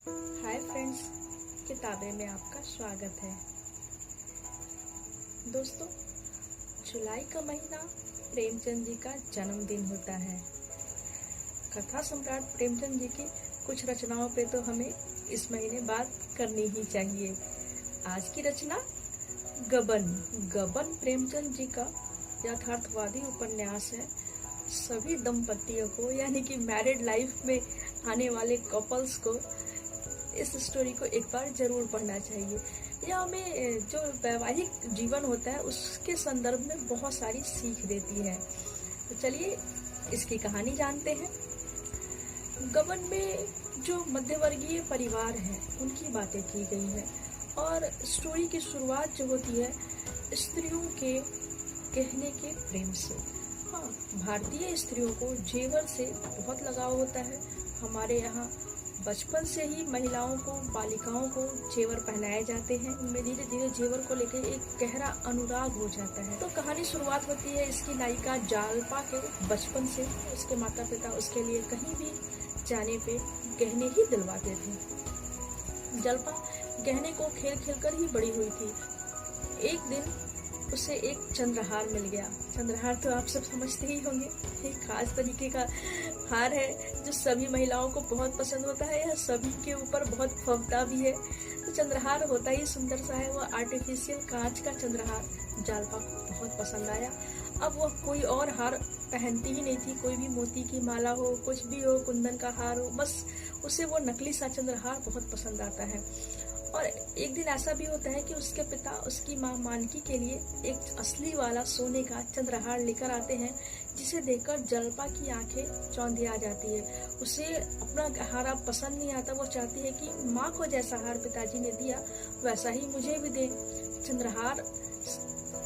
Hi friends, किताबें में आपका स्वागत है। दोस्तों, जुलाई का महीना प्रेमचंद जी का जन्मदिन होता है। कथा सम्राट प्रेमचंद जी की कुछ रचनाओं पे तो हमें इस महीने बात करनी ही चाहिए। आज की रचना गबन प्रेमचंद जी का यथार्थवादी उपन्यास है। सभी दंपतियों को यानी कि मैरिड लाइफ में आने वाले कपल्स को इस स्टोरी को एक बार जरूर पढ़ना चाहिए। यह हमें जो वैवाहिक जीवन होता है उसके संदर्भ में बहुत सारी सीख देती है। तो चलिए इसकी कहानी जानते हैं। गबन में जो मध्यवर्गीय परिवार है उनकी बातें की गई है और स्टोरी की शुरुआत जो होती है स्त्रियों के गहने के प्रेम से। हाँ, भारतीय स्त्रियों को जेवर से बहुत लगाव होता है। हमारे यहाँ बचपन से ही महिलाओं को, बालिकाओं को जेवर पहनाए जाते हैं। उनमें धीरे धीरे जेवर को लेकर एक गहरा अनुराग हो जाता है। तो कहानी शुरुआत होती है इसकी नायिका जालपा के बचपन से। उसके माता पिता उसके लिए कहीं भी जाने पे गहने ही दिलवाते थे। जालपा गहने को खेल खेल कर ही बड़ी हुई थी। एक दिन उसे एक चंद्रहार मिल गया। चंद्रहार तो आप सब समझते ही होंगे, एक खास तरीके का हार है जो सभी महिलाओं को बहुत पसंद होता है। यह सभी के ऊपर बहुत फबता भी है। तो चंद्रहार होता ही सुंदर सा है। वह आर्टिफिशियल कांच का चंद्रहार जालपा को बहुत पसंद आया। अब वह कोई और हार पहनती ही नहीं थी। कोई भी मोती की माला हो, कुछ भी हो, कुंदन का हार हो, बस उसे वो नकली सा चंद्रहार बहुत पसंद आता है। और एक दिन ऐसा भी होता है कि उसके पिता उसकी माँ मानकी के लिए एक असली वाला सोने का चंद्रहार लेकर आते हैं, जिसे देखकर जालपा की आंखें चौंधिया जाती है। उसे अपना हार अब पसंद नहीं आता। वो चाहती है कि माँ को जैसा हार पिताजी ने दिया वैसा ही मुझे भी दे। चंद्रहार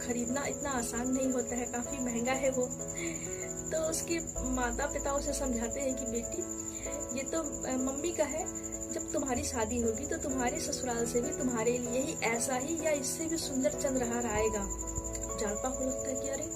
खरीदना इतना आसान नहीं होता है, काफी महंगा है वो। तो उसके माता पिता उसे समझाते हैं कि बेटी, ये तो मम्मी का है। जब तुम्हारी शादी होगी तो तुम्हारे ससुराल से भी तुम्हारे लिए ही ऐसा ही या इससे भी सुंदर चंद्रहार आएगा। जालपा को लगता है कि अरे,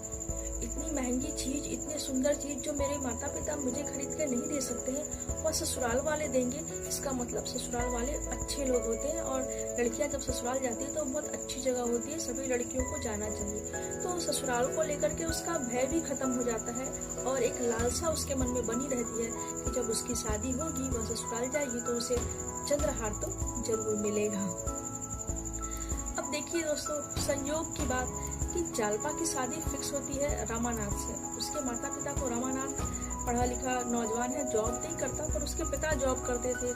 इतनी महंगी चीज, इतनी सुंदर चीज जो मेरे माता पिता मुझे खरीद कर नहीं दे सकते हैं, वह ससुराल वाले देंगे। इसका मतलब ससुराल वाले अच्छे लोग होते हैं और लड़कियां जब ससुराल जाती है तो बहुत अच्छी जगह होती है, सभी लड़कियों को जाना चाहिए। तो ससुराल को लेकर के उसका भय भी खत्म हो जाता है और एक लालसा उसके मन में बनी रहती है कि जब उसकी शादी होगी, वह ससुराल जाएगी तो उसे चंद्रहार तो जरूर मिलेगा। अब देखिए दोस्तों, संयोग की बात कि जालपा की शादी फिक्स होती है रमानाथ से। उसके माता पिता को, रमानाथ पढ़ा लिखा नौजवान है, जॉब नहीं करता, पर उसके पिता जॉब करते थे।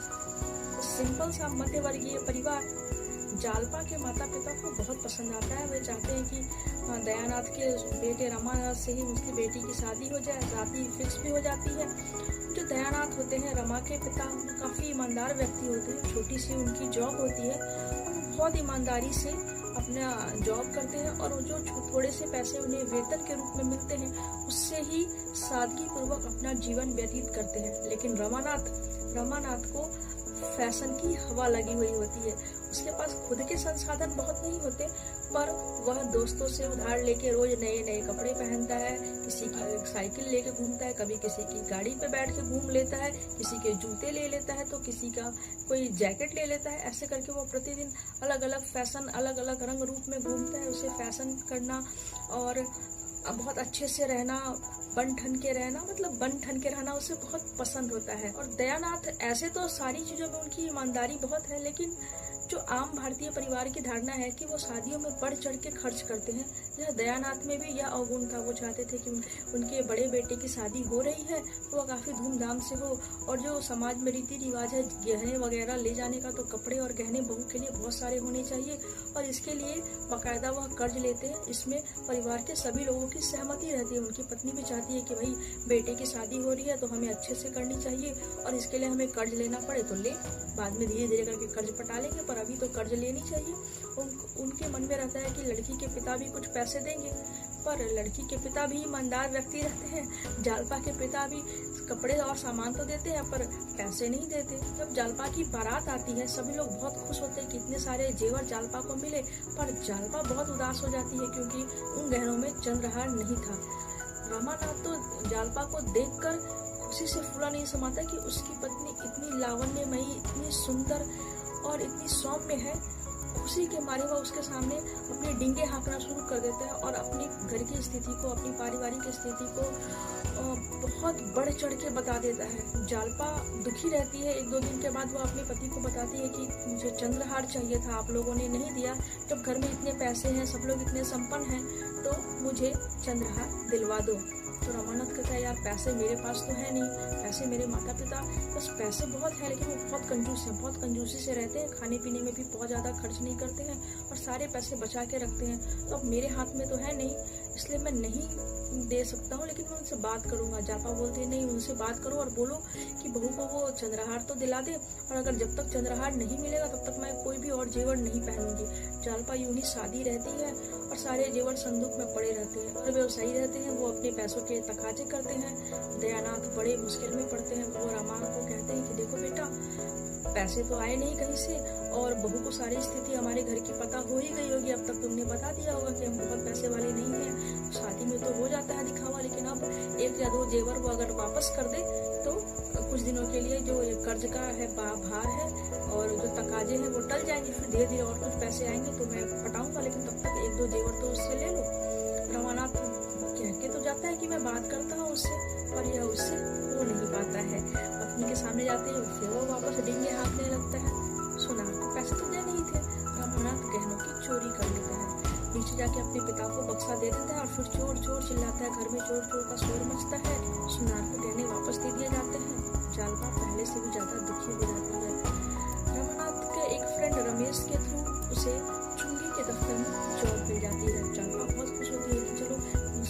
सिंपल सा मध्यवर्गीय परिवार जालपा के माता पिता को बहुत पसंद आता है। वे चाहते हैं कि दयानाथ के बेटे रमानाथ से ही उसकी बेटी की शादी हो जाए। शादी फिक्स भी हो जाती है। जो दयानाथ होते हैं, रमा के पिता, काफी ईमानदार व्यक्ति होते हैं। छोटी सी उनकी जॉब होती है और बहुत ईमानदारी से अपना जॉब करते हैं और जो थोड़े से पैसे उन्हें वेतन के रूप में मिलते हैं उससे ही सादगी पूर्वक अपना जीवन व्यतीत करते हैं। लेकिन रमानाथ को फैशन की हवा लगी हुई होती है। उसके पास खुद के संसाधन बहुत नहीं होते, पर वह दोस्तों से उधार लेके रोज नए नए कपड़े पहनता है। किसी की साइकिल लेके घूमता है, कभी किसी की गाड़ी पे बैठ के घूम लेता है, किसी के जूते ले लेता है तो किसी का कोई जैकेट ले लेता है। ऐसे करके वो प्रतिदिन अलग अलग फैशन, अलग अलग रंग रूप में घूमता है। उसे फैशन करना और बहुत अच्छे से रहना, बन ठन के रहना उसे बहुत पसंद होता है। और दयानाथ ऐसे तो सारी चीजों में उनकी ईमानदारी बहुत है, लेकिन जो आम भारतीय परिवार की धारणा है कि वो शादियों में बढ़ चढ़ के खर्च करते हैं, यह दयानाथ में भी यह अवगुण था। वो चाहते थे कि उनके बड़े बेटे की शादी हो रही है तो वह काफी धूमधाम से हो, और जो समाज में रीति रिवाज है गहने वगैरह ले जाने का, तो कपड़े और गहने बहू के लिए बहुत सारे होने चाहिए और इसके लिए बाकायदा वह कर्ज लेते हैं। इसमें परिवार के सभी लोगों की सहमति रहती है। उनकी पत्नी भी चाहती है कि भाई बेटे की शादी हो रही है तो हमें अच्छे से करनी चाहिए और इसके लिए हमें कर्ज लेना पड़े तो ले, बाद में धीरे धीरे करके कर्ज पटा लेंगे, पर अभी तो कर्ज लेनी चाहिए। उनके मन में रहता है कि लड़की के पिता भी कुछ पैसे देंगे, पर लड़की के पिता भी ईमानदार व्यक्ति रहते हैं। जालपा के पिता भी कपड़े और सामान तो देते हैं पर पैसे नहीं देते। जब जालपा की बारात आती है सभी लोग बहुत खुश होते हैं कि इतने सारे जेवर जालपा को मिले, पर जालपा बहुत उदास हो जाती है क्योंकि उन गहनों में चंद्रहार नहीं था। रमानाथ तो जालपा को देखकर खुशी से फूला नहीं समाता कि उसकी पत्नी इतनी लावण्यमयी, इतनी सुंदर और इतनी सौम्य है। खुशी के मारे वह उसके सामने अपने डींगे हाँकना शुरू कर देता है और अपनी घर की स्थिति को, अपनी पारिवारिक स्थिति को बहुत बढ़ चढ़ के बता देता है। जालपा दुखी रहती है। 1-2 दिन के बाद वह अपने पति को बताती है कि मुझे चंद्रहार चाहिए था, आप लोगों ने नहीं दिया। जब घर में इतने पैसे हैं, सब लोग इतने संपन्न हैं, तो मुझे चंद्रहार दिलवा दो। तो रमानाथ कहता है यार पैसे मेरे पास तो है नहीं, पैसे मेरे माता पिता बस पैसे बहुत है, लेकिन वो बहुत कंजूस हैं, बहुत कंजूसी से रहते हैं, खाने पीने में भी बहुत ज़्यादा खर्च नहीं करते हैं और सारे पैसे बचा के रखते हैं। तो अब मेरे हाथ में तो है नहीं, इसलिए मैं नहीं दे सकता हूँ, लेकिन मैं उनसे बात करूंगा। जालपा बोलती है नहीं, उनसे बात करो और बोलो कि बहू को वो चंद्रहार तो दिला दे, और अगर जब तक चंद्रहार नहीं मिलेगा तब तक मैं कोई भी और जेवर नहीं पहनूंगी। जालपा यूं ही शादी रहती है और सारे जेवर संदूक में पड़े रहते हैं। और व्यवसायी रहते हैं, वो अपने पैसों के तकाजे करते हैं। दयानाथ बड़े मुश्किल में पड़ते हैं। वो रामायण को कहते हैं कि देखो बेटा, पैसे तो आए नहीं कहीं से, और बहू को सारी स्थिति हमारे घर की पता हो ही गई होगी। अब तक तुमने बता दिया होगा कि हम बहुत पैसे वाले नहीं हैं। शादी में तो हो जाता है दिखावा, लेकिन अब 1 या 2 जेवर वो अगर वापस कर दे तो कुछ दिनों के लिए जो कर्ज का है भार है और जो तकाजे हैं वो टल जाएंगे। फिर धीरे धीरे और कुछ पैसे आएंगे तो मैं पटाऊंगा, लेकिन तब तक 1-2 जेवर तो उससे ले लो। रमानाथ कह के तो जाता है कि मैं बात करता हूँ उससे, पर यह उससे हो नहीं पाता है। पत्नी के सामने जाते हैं, फिर वो वापस डींगे हाँकने लगता है। सुनार को पैसे तो दे नहीं थे। रमानाथ गहनों की चोरी कर लेता है, नीचे जाके अपने पिता को बक्सा दे देता है और फिर चोर चोर चिल्लाता है। घर में चोर चोर का शोर मचता है। सुनार को गहने वापस दे दिए जाते हैं। जालपा पहले से भी ज्यादा दुखी हो जाती है। रमानाथ के एक फ्रेंड रमेश के थ्रू उसे चुंगी के दफ्तर में जॉब मिल जाती है। जालपा बहुत खुश होती है कि चलो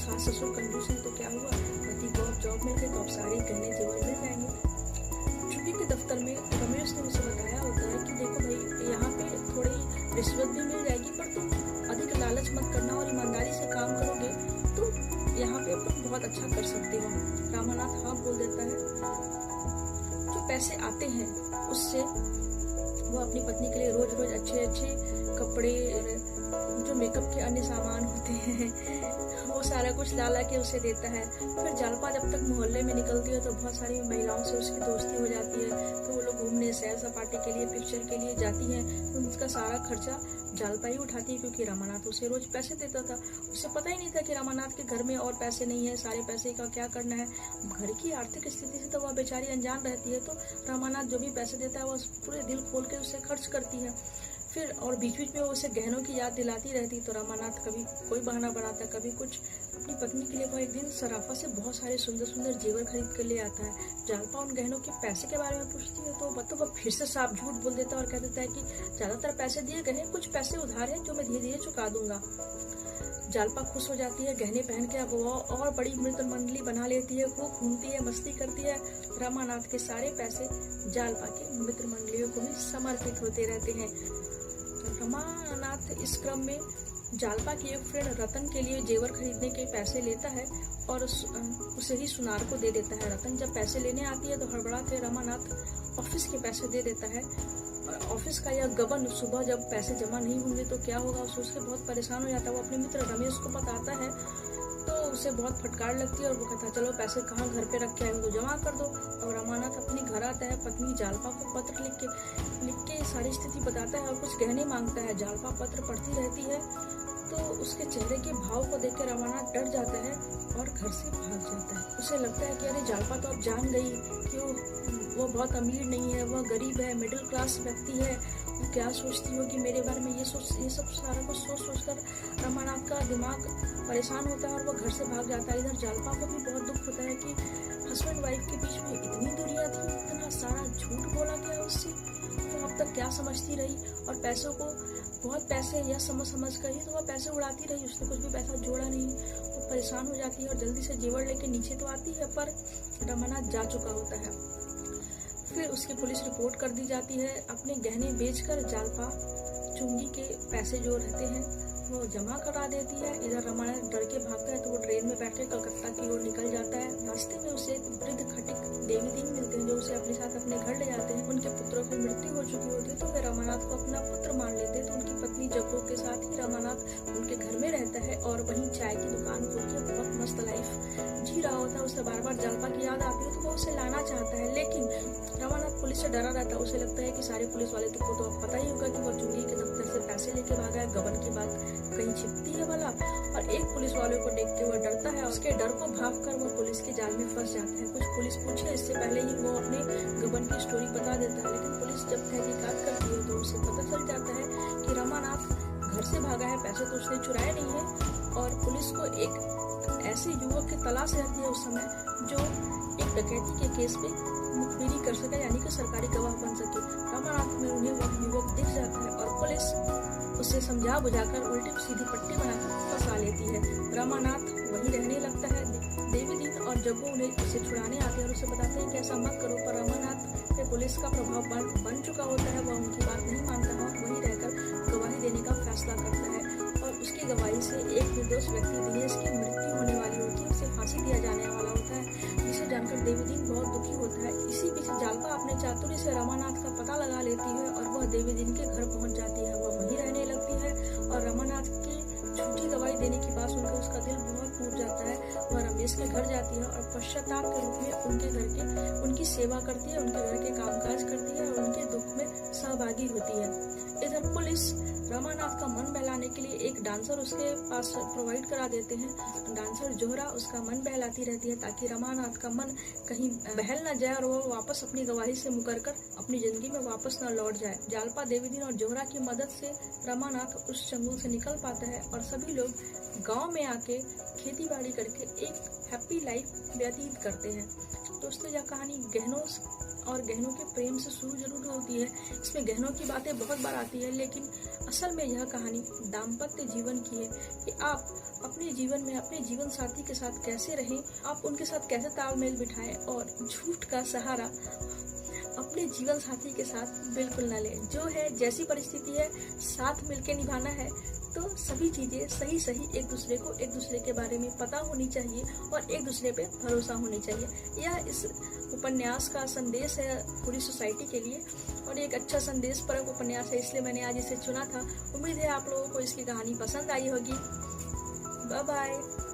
सास ससुर कंजूस है तो क्या हुआ, पति को अब जॉब मिल गई तो अब सारे गहने जेवर मिल जाएंगे। चुंगी के दफ्तर में रमेश ने उसे बताया होता है कि देखो भाई, यहाँ पे थोड़ी रिश्वत भी मिल जाएगी, पर तुम अधिक लालच मत करना और ईमानदारी से काम करोगे तो यहाँ पे तुम बहुत अच्छा कर सकते हो। रामानाथ हाँ बोल देता है। जो पैसे आते हैं उससे वो अपनी पत्नी के लिए रोज रोज अच्छे अच्छे कपड़े, जो मेकअप के अन्य सामान होते हैं वो सारा कुछ ला के उसे देता है। फिर जालपा जब तक मोहल्ले में निकलती है तो बहुत सारी महिलाओं से उसकी दोस्ती हो जाती है। तो वो लोग घूमने, सैर सपाटे के लिए, पिक्चर के लिए जाती हैं, तो उसका सारा खर्चा जालपा ही उठाती है, क्योंकि रामानाथ उसे रोज पैसे देता था। उसे पता ही नहीं था कि रामानाथ के घर में और पैसे नहीं है, सारे पैसे का क्या करना है। घर की आर्थिक स्थिति से तो वह बेचारी अनजान रहती है। तो रामानाथ जो भी पैसे देता है वो पूरे दिल खोल के उसे खर्च करती है। फिर और बीच बीच में वो उसे गहनों की याद दिलाती रहती। तो रामानाथ कभी कोई बहाना बनाता, कभी कुछ। अपनी पत्नी के लिए वो एक दिन सराफा से बहुत सारे सुंदर सुंदर जेवर खरीद कर ले आता है। जालपा उन गहनों के पैसे के बारे में पूछती है तो वह फिर से साफ झूठ बोल देता है और कह देता है कि ज्यादातर पैसे दिए गए हैं, कुछ पैसे उधार हैं जो मैं धीरे धीरे चुका दूंगा। जालपा खुश हो जाती है। गहने पहन के अब वो और बड़ी मित्र मंडली बना लेती है, खूब घूमती है, मस्ती करती है। रामानाथ के सारे पैसे जालपा के मित्र मंडलियों को भी समर्पित होते रहते हैं। रमानाथ इस क्रम में जालपा की एक फ्रेंड रतन के लिए जेवर खरीदने के पैसे लेता है और उसे ही सुनार को दे देता है। रतन जब पैसे लेने आती है तो हड़बड़ा के रमानाथ ऑफिस के पैसे दे देता है। और ऑफिस का यह गबन, सुबह जब पैसे जमा नहीं होंगे तो क्या होगा, उससे बहुत परेशान हो जाता है। वो अपने मित्र रमेश को बताता है तो उसे बहुत फटकार लगती है और वो कहता है चलो पैसे कहाँ घर पे रख के आए हो तो जमा कर दो। और रमानाथ अपने घर आता है। पत्नी जालपा को पत्र लिख के सारी स्थिति बताता है और कुछ गहने मांगता है। जालपा पत्र पढ़ती रहती है तो उसके चेहरे के भाव को देख कर रमानाथ डर जाता है और घर से भाग जाता है। उसे लगता है कि अरे जालपा तो अब जान गई कि वो बहुत अमीर नहीं है, वह गरीब है, मिडिल क्लास व्यक्ति है। वो क्या सोचती होगी मेरे बारे में, ये सब सारा कुछ सोच कर रमानाथ का दिमाग परेशान होता है और वो घर से भाग जाता है। इधर जालपा को भी बहुत दुख होता है कि हस्बैंड वाइफ के बीच में इतनी दूरियां थी, इतना सारा झूठ बोला गया उससे, तो अब तक क्या समझती रही। और पैसों को, बहुत पैसे यह समझ कर ही तो वह पैसे उड़ाती रही, उसने कुछ भी पैसा जोड़ा नहीं। वो परेशान हो जाती है और जल्दी से जेवर लेके नीचे तो आती है, पर रमानाथ जा चुका होता है। फिर उसकी पुलिस रिपोर्ट कर दी जाती है। अपने गहने बेचकर जालपा चुंगी के पैसे जो रहते हैं वो जमा करा देती है। इधर रमानाथ डर के भागता है तो वो ट्रेन में बैठ के कलकत्ता की ओर निकल जाता है। रास्ते में उसे एक वृद्ध खटिक देवी दीन मिलते हैं जो उसे अपने साथ अपने घर ले जाते हैं। उनके पुत्रों की मृत्यु हो चुकी होती है तो वे रमानाथ को अपना पुत्र मान लेते हैं। तो उनकी पत्नी जग्गू के साथ ही रमानाथ उनके घर में रहता है और वहीं चाय की दुकान खोल के बहुत मस्त लाइफ जी रहा होता है। उसे बार बार जालपा की याद आती है तो वो उसे लाना चाहता है, लेकिन रमानाथ पुलिस से डरा रहता है। उसे लगता है कि सारे पुलिस वाले को तो अब पता ही होगा कि वो चुंगी के दफ्तर से पैसे लेके भागा है, गबन की बात कहीं छिपती है वाला। और एक पुलिस वाले को देख के वो डरता है। उसके डर को भागकर वो पुलिस के जाल में फंस जाता है। कुछ पुलिस पूछे इससे पहले ही वो अपने गबन की स्टोरी बता देता है, लेकिन पुलिस जब तहकीकात करती है तो उसे पता चल जाता है कि रमानाथ घर से भागा है, पैसे तो उसने चुराए नहीं है। और पुलिस को एक ऐसे युवक की तलाश रहती है उस समय जो एक डकैती के केस में मुखबिरी कर सके, यानी कि सरकारी गवाह बन सके। रमानाथ में उन्हें वह युवक दिख जाता है और पुलिस उसे समझा बुझाकर उल्टी सीधी पट्टी बनाकर फंसा लेती है। रमानाथ वहीं रहने लगता है। देवी दीन और जग्गू उन्हें उसे छुड़ाने आते हैं और उसे बताते हैं कि ऐसा मत करो, पर रमानाथ पे पुलिस का प्रभाव बन चुका होता है। वह उनकी बात नहीं मानता है और वहीं रहकर गवाही देने का फैसला करता है। और उसकी गवाही से एक निर्दोष व्यक्ति दिनेश की मृत्यु होने वाली होती है, उसे फांसी दिया जाने वाला होता है, जिसे जानकर देवी दीन बहुत दुखी होता है। इसी बीच जालपा अपने चातुर्य से रमानाथ का पता लगा लेती है और वह देवी दीन के घर पहुंच जाती है। वह वहीं रहने लगती है और रमानाथ की झूठी गवाही देने की बात सुनकर उसका दिल बहुत टूट जाता है। वह रमेश के घर जाती है और पश्चाताप के रूप में उनकी सेवा करती है, उनके घर के कामकाज करती है और उनके दुख में सहभागी होती है। इधर पुलिस रमानाथ का मन बहलाने के लिए एक डांसर उसके पास प्रोवाइड करा देते हैं। डांसर जोहरा उसका मन बहलाती रहती है ताकि रमानाथ का मन कहीं बहल न जाए और वो वापस अपनी गवाही से मुकरकर अपनी जिंदगी में वापस न लौट जाए। जालपा, देवी दीन और जोहरा की मदद से रमानाथ उस चंगुल से निकल पाता है और सभी लोग गांव में आके खेती बाड़ी करके एक हैप्पी लाइफ व्यतीत करते हैं। दोस्तों, यह कहानी गहनों और गहनों के प्रेम से शुरू जरूर होती है। इसमें गहनों की बातें बहुत बार आती है, लेकिन असल में यह कहानी दाम्पत्य जीवन की है कि आप अपने जीवन में अपने जीवन साथी के साथ कैसे रहें, आप उनके साथ कैसे तालमेल बिठाएं और झूठ का सहारा अपने जीवन साथी के साथ बिल्कुल न लें। जो है जैसी परिस्थिति है साथ मिलके निभाना है, तो सभी चीजें सही एक दूसरे के बारे में पता होनी चाहिए और एक दूसरे पे भरोसा होनी चाहिए। यह इस उपन्यास का संदेश है पूरी सोसाइटी के लिए और एक अच्छा संदेश परक उपन्यास है, इसलिए मैंने आज इसे चुना था। उम्मीद है आप लोगों को इसकी कहानी पसंद आई होगी। Bye bye.